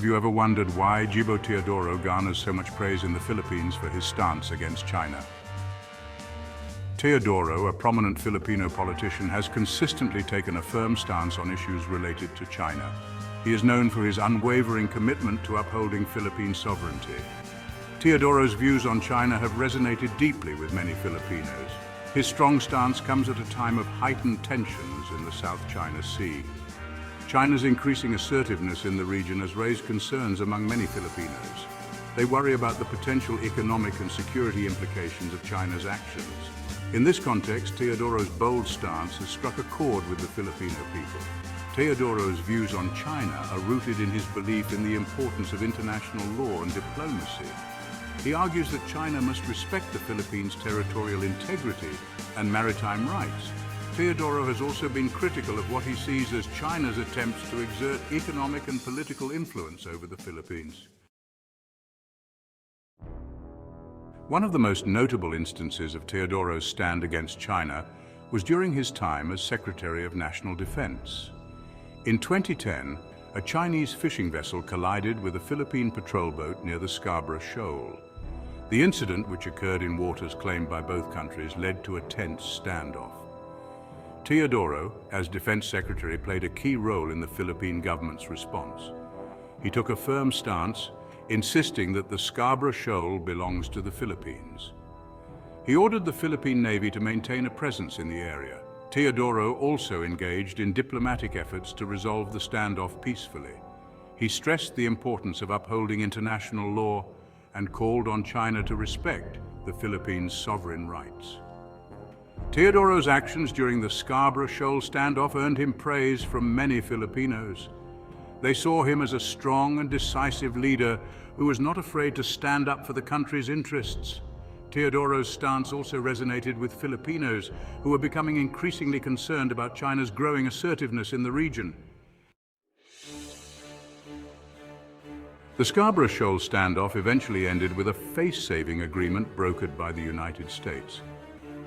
Have you ever wondered why Gibo Teodoro garners so much praise in the Philippines for his stance against China? Teodoro, a prominent Filipino politician, has consistently taken a firm stance on issues related to China. He is known for his unwavering commitment to upholding Philippine sovereignty. Teodoro's views on China have resonated deeply with many Filipinos. His strong stance comes at a time of heightened tensions in the South China Sea. China's increasing assertiveness in the region has raised concerns among many Filipinos. They worry about the potential economic and security implications of China's actions. In this context, Teodoro's bold stance has struck a chord with the Filipino people. Teodoro's views on China are rooted in his belief in the importance of international law and diplomacy. He argues that China must respect the Philippines' territorial integrity and maritime rights. Teodoro has also been critical of what he sees as China's attempts to exert economic and political influence over the Philippines. One of the most notable instances of Teodoro's stand against China was during his time as Secretary of National Defense. In 2010, a Chinese fishing vessel collided with a Philippine patrol boat near the Scarborough Shoal. The incident, which occurred in waters claimed by both countries, led to a tense standoff. Teodoro, as Defense Secretary, played a key role in the Philippine government's response. He took a firm stance, insisting that the Scarborough Shoal belongs to the Philippines. He ordered the Philippine Navy to maintain a presence in the area. Teodoro also engaged in diplomatic efforts to resolve the standoff peacefully. He stressed the importance of upholding international law and called on China to respect the Philippines' sovereign rights. Teodoro's actions during the Scarborough Shoal standoff earned him praise from many Filipinos. They saw him as a strong and decisive leader who was not afraid to stand up for the country's interests. Teodoro's stance also resonated with Filipinos who were becoming increasingly concerned about China's growing assertiveness in the region. The Scarborough Shoal standoff eventually ended with a face-saving agreement brokered by the United States.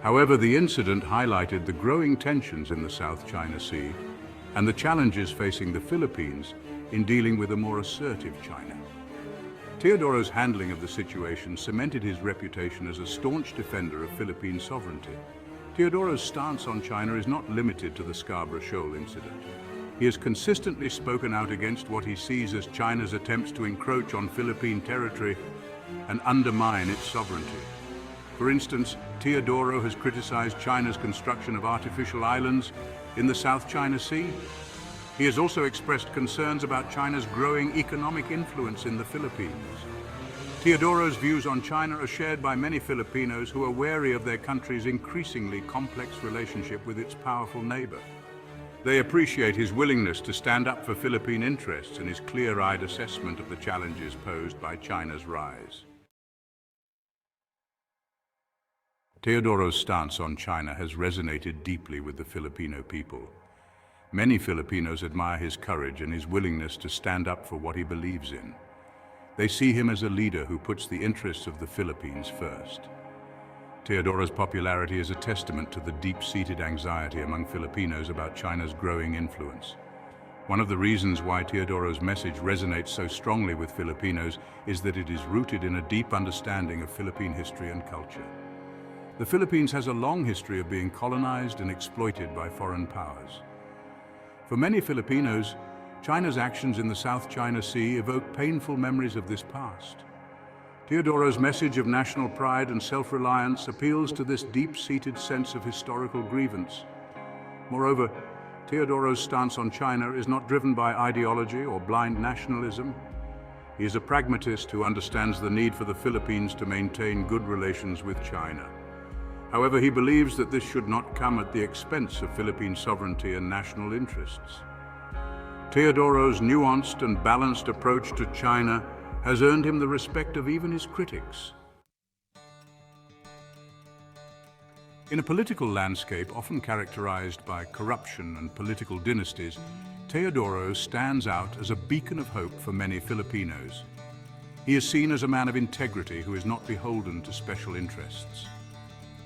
However, the incident highlighted the growing tensions in the South China Sea and the challenges facing the Philippines in dealing with a more assertive China. Teodoro's handling of the situation cemented his reputation as a staunch defender of Philippine sovereignty. Teodoro's stance on China is not limited to the Scarborough Shoal incident. He has consistently spoken out against what he sees as China's attempts to encroach on Philippine territory and undermine its sovereignty. For instance, Teodoro has criticized China's construction of artificial islands in the South China Sea. He has also expressed concerns about China's growing economic influence in the Philippines. Teodoro's views on China are shared by many Filipinos who are wary of their country's increasingly complex relationship with its powerful neighbor. They appreciate his willingness to stand up for Philippine interests and his clear-eyed assessment of the challenges posed by China's rise. Teodoro's stance on China has resonated deeply with the Filipino people. Many Filipinos admire his courage and his willingness to stand up for what he believes in. They see him as a leader who puts the interests of the Philippines first. Teodoro's popularity is a testament to the deep-seated anxiety among Filipinos about China's growing influence. One of the reasons why Teodoro's message resonates so strongly with Filipinos is that it is rooted in a deep understanding of Philippine history and culture. The Philippines has a long history of being colonized and exploited by foreign powers. For many Filipinos, China's actions in the South China Sea evoke painful memories of this past. Teodoro's message of national pride and self-reliance appeals to this deep-seated sense of historical grievance. Moreover, Teodoro's stance on China is not driven by ideology or blind nationalism. He is a pragmatist who understands the need for the Philippines to maintain good relations with China. However, he believes that this should not come at the expense of Philippine sovereignty and national interests. Teodoro's nuanced and balanced approach to China has earned him the respect of even his critics. In a political landscape often characterized by corruption and political dynasties, Teodoro stands out as a beacon of hope for many Filipinos. He is seen as a man of integrity who is not beholden to special interests.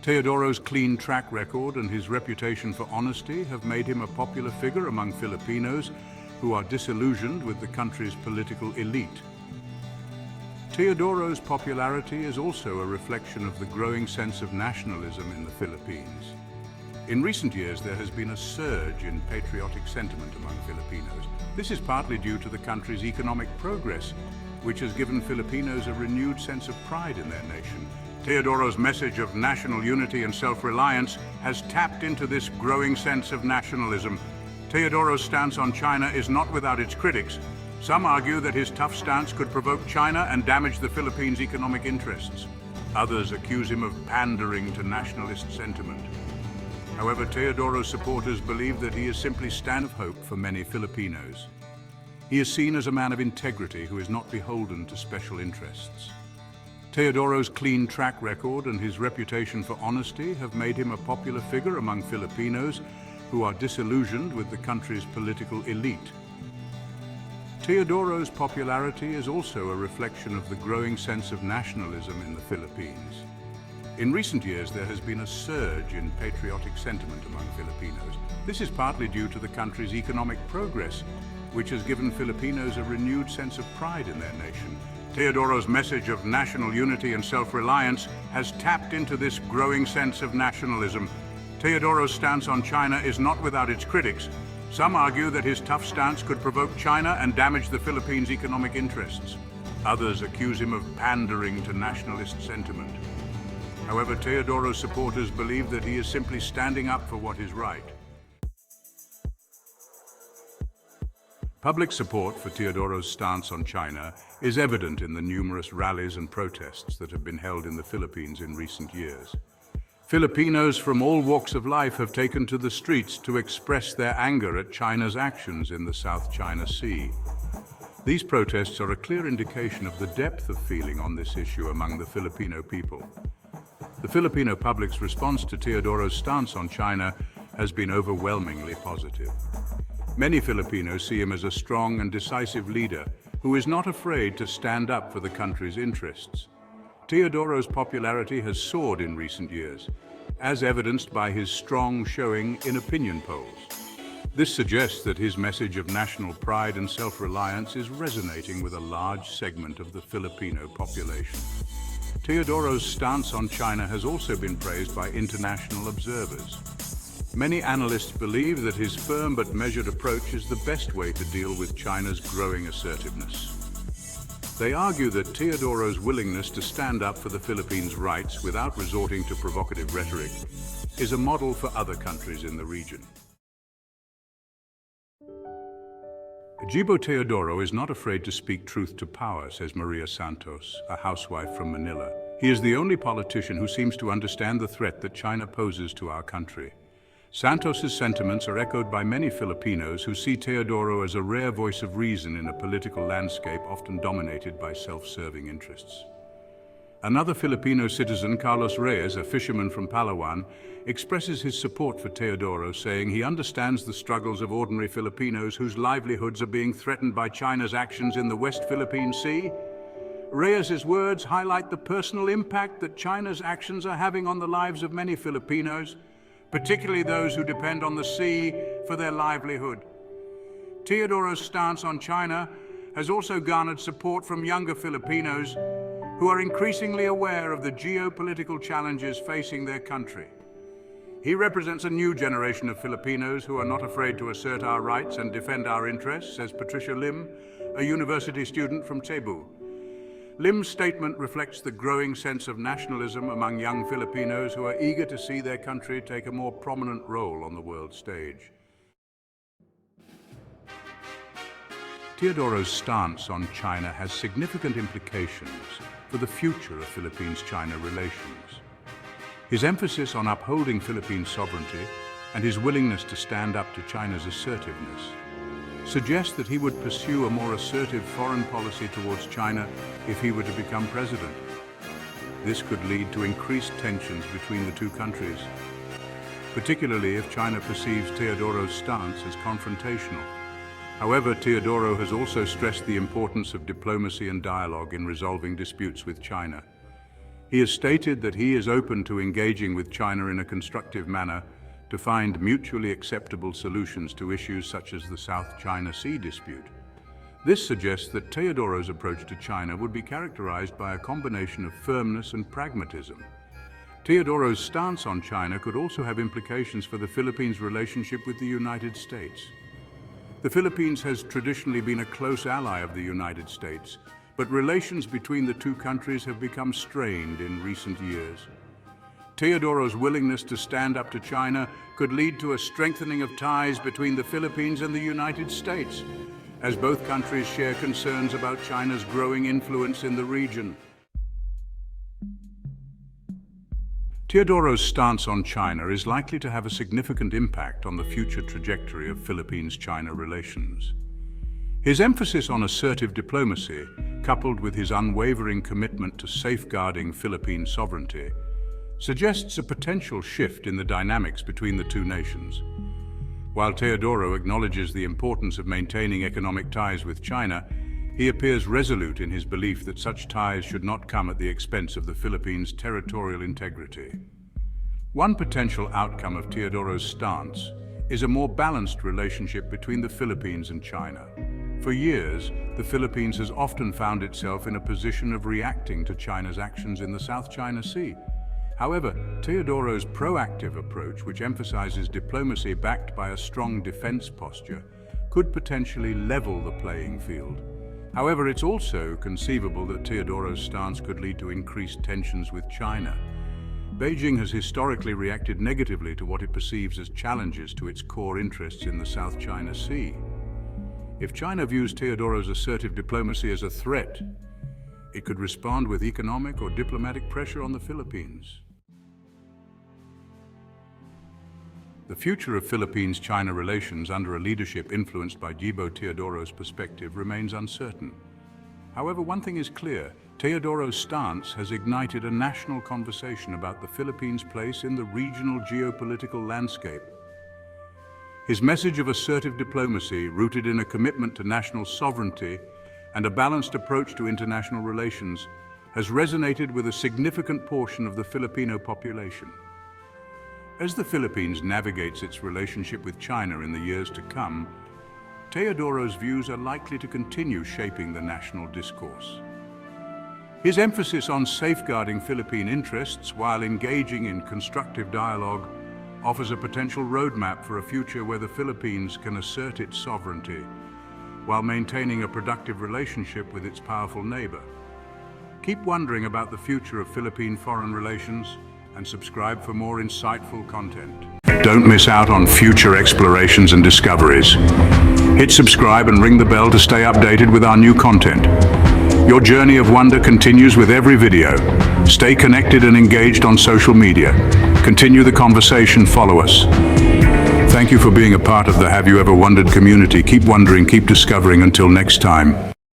Teodoro's clean track record and his reputation for honesty have made him a popular figure among Filipinos, who are disillusioned with the country's political elite. Teodoro's popularity is also a reflection of the growing sense of nationalism in the Philippines. In recent years, there has been a surge in patriotic sentiment among Filipinos. This is partly due to the country's economic progress, which has given Filipinos a renewed sense of pride in their nation. Teodoro's message of national unity and self-reliance has tapped into this growing sense of nationalism. Teodoro's stance on China is not without its critics. Some argue that his tough stance could provoke China and damage the Philippines' economic interests. Others accuse him of pandering to nationalist sentiment. However, Teodoro's supporters believe that he is simply standing of hope for many Filipinos. He is seen as a man of integrity who is not beholden to special interests. Teodoro's clean track record and his reputation for honesty have made him a popular figure among Filipinos who are disillusioned with the country's political elite. Teodoro's popularity is also a reflection of the growing sense of nationalism in the Philippines. In recent years, there has been a surge in patriotic sentiment among Filipinos. This is partly due to the country's economic progress, which has given Filipinos a renewed sense of pride in their nation. Teodoro's message of national unity and self-reliance has tapped into this growing sense of nationalism. Teodoro's stance on China is not without its critics. Some argue that his tough stance could provoke China and damage the Philippines' economic interests. Others accuse him of pandering to nationalist sentiment. However, Teodoro's supporters believe that he is simply standing up for what is right. Public support for Teodoro's stance on China is evident in the numerous rallies and protests that have been held in the Philippines in recent years. Filipinos from all walks of life have taken to the streets to express their anger at China's actions in the South China Sea. These protests are a clear indication of the depth of feeling on this issue among the Filipino people. The Filipino public's response to Teodoro's stance on China has been overwhelmingly positive. Many Filipinos see him as a strong and decisive leader who is not afraid to stand up for the country's interests. Teodoro's popularity has soared in recent years, as evidenced by his strong showing in opinion polls. This suggests that his message of national pride and self-reliance is resonating with a large segment of the Filipino population. Teodoro's stance on China has also been praised by international observers. Many analysts believe that his firm but measured approach is the best way to deal with China's growing assertiveness. They argue that Teodoro's willingness to stand up for the Philippines' rights without resorting to provocative rhetoric is a model for other countries in the region. Gibo Teodoro is not afraid to speak truth to power, says Maria Santos, a housewife from Manila. He is the only politician who seems to understand the threat that China poses to our country. Santos's sentiments are echoed by many Filipinos who see Teodoro as a rare voice of reason in a political landscape often dominated by self-serving interests. Another Filipino citizen, Carlos Reyes, a fisherman from Palawan, expresses his support for Teodoro, saying he understands the struggles of ordinary Filipinos whose livelihoods are being threatened by China's actions in the West Philippine Sea. Reyes's words highlight the personal impact that China's actions are having on the lives of many Filipinos, particularly those who depend on the sea for their livelihood. Teodoro's stance on China has also garnered support from younger Filipinos who are increasingly aware of the geopolitical challenges facing their country. He represents a new generation of Filipinos who are not afraid to assert our rights and defend our interests, says Patricia Lim, a university student from Cebu. Lim's statement reflects the growing sense of nationalism among young Filipinos who are eager to see their country take a more prominent role on the world stage. Teodoro's stance on China has significant implications for the future of Philippines-China relations. His emphasis on upholding Philippine sovereignty and his willingness to stand up to China's assertiveness suggests that he would pursue a more assertive foreign policy towards China if he were to become president. This could lead to increased tensions between the two countries, particularly if China perceives Teodoro's stance as confrontational. However, Teodoro has also stressed the importance of diplomacy and dialogue in resolving disputes with China. He has stated that he is open to engaging with China in a constructive manner to find mutually acceptable solutions to issues such as the South China Sea dispute. This suggests that Teodoro's approach to China would be characterized by a combination of firmness and pragmatism. Teodoro's stance on China could also have implications for the Philippines' relationship with the United States. The Philippines has traditionally been a close ally of the United States, but relations between the two countries have become strained in recent years. Teodoro's willingness to stand up to China could lead to a strengthening of ties between the Philippines and the United States, as both countries share concerns about China's growing influence in the region. Teodoro's stance on China is likely to have a significant impact on the future trajectory of Philippines-China relations. His emphasis on assertive diplomacy, coupled with his unwavering commitment to safeguarding Philippine sovereignty, suggests a potential shift in the dynamics between the two nations. While Teodoro acknowledges the importance of maintaining economic ties with China, he appears resolute in his belief that such ties should not come at the expense of the Philippines' territorial integrity. One potential outcome of Teodoro's stance is a more balanced relationship between the Philippines and China. For years, the Philippines has often found itself in a position of reacting to China's actions in the South China Sea. However, Teodoro's proactive approach, which emphasizes diplomacy backed by a strong defense posture, could potentially level the playing field. However, it's also conceivable that Teodoro's stance could lead to increased tensions with China. Beijing has historically reacted negatively to what it perceives as challenges to its core interests in the South China Sea. If China views Teodoro's assertive diplomacy as a threat, it could respond with economic or diplomatic pressure on the Philippines. The future of Philippines-China relations under a leadership influenced by Gibo Teodoro's perspective remains uncertain. However, one thing is clear: Teodoro's stance has ignited a national conversation about the Philippines' place in the regional geopolitical landscape. His message of assertive diplomacy, rooted in a commitment to national sovereignty and a balanced approach to international relations, has resonated with a significant portion of the Filipino population. As the Philippines navigates its relationship with China in the years to come, Teodoro's views are likely to continue shaping the national discourse. His emphasis on safeguarding Philippine interests while engaging in constructive dialogue offers a potential roadmap for a future where the Philippines can assert its sovereignty while maintaining a productive relationship with its powerful neighbor. Keep wondering about the future of Philippine foreign relations and subscribe for more insightful content. Don't miss out on future explorations and discoveries. Hit subscribe and ring the bell to stay updated with our new content. Your journey of wonder continues with every video. Stay connected and engaged on social media. Continue the conversation, follow us. Thank you for being a part of the Have You Ever Wondered community. Keep wondering, keep discovering. Until next time.